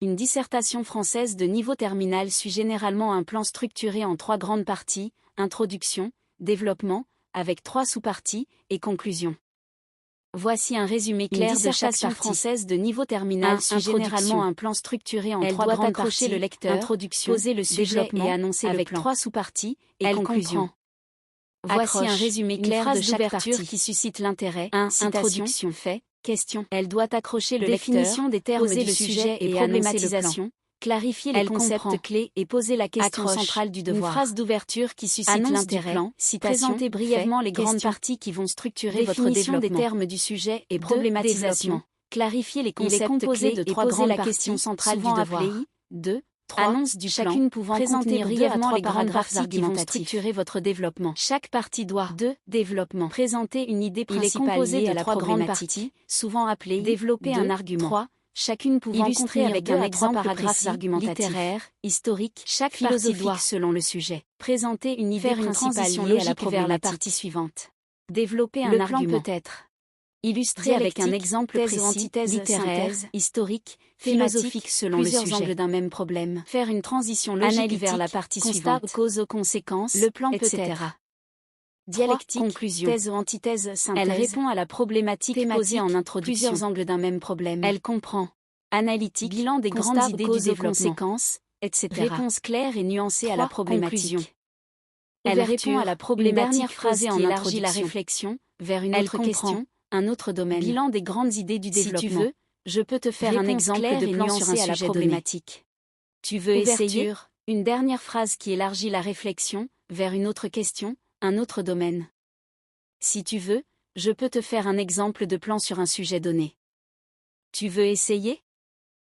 Une dissertation française de niveau terminal suit généralement un plan structuré en 3 grandes parties, introduction, développement, avec 3 sous-parties, et conclusion. Voici un résumé clair de chaque partie. Une dissertation française de niveau terminal suit généralement un plan structuré en 3 grandes parties, le lecteur, introduction, poser le sujet et annoncer avec le plan. 3 sous-parties, et conclusion. Voici un résumé clair de chaque partie qui suscite l'intérêt. 1. Introduction, fait, question. Elle doit accrocher le définition lecteur, des termes poser du sujet et problématisation, clarifier les concepts clés et poser la question centrale du devoir. Une phrase d'ouverture qui suscite l'intérêt. Présenter brièvement les grandes parties qui vont structurer votre développement. Des termes du sujet et problématisation. Clarifier les concepts clés de 3 grandes parties, question centrale du devoir. 2. 3. Annonce du plan. Chacune pouvant présenter brièvement les grandes parties qui vont structurer votre développement. Chaque partie doit 2. Développement. Présenter une idée principale. Il est composé de 3 grandes parties, souvent appelées développer un argument. 3. Chacune pouvant illustrer avec un exemple paragraphe littéraire, historique, chaque philosophique selon le sujet. Présenter une idée principale logique vers la partie suivante. Développer un argument. Le plan peut être illustré avec un exemple précis, littéraire, historique, philosophique selon plusieurs le sujet. Angles d'un même problème. Faire une transition logique vers la partie suivante. Cause aux conséquences, le plan peut être dialectique, conclusion, thèse ou antithèse, synthèse. Elle répond à la problématique posée en introduction. Plusieurs angles d'un même problème. Elle comprend analytique, bilan des grandes idées du développement, conséquences, etc. Réponse claire et nuancée 3. À la problématique. Conclusion. Elle répond à la problématique phrasée en élargit la réflexion vers une autre question, un autre domaine. Bilan des grandes idées du développement. Si tu veux, je peux te faire un exemple de plan sur un sujet problématique. Tu veux essayer une dernière phrase qui élargit la réflexion vers une autre question, un autre domaine. Si tu veux, je peux te faire un exemple de plan sur un sujet donné. Tu veux essayer?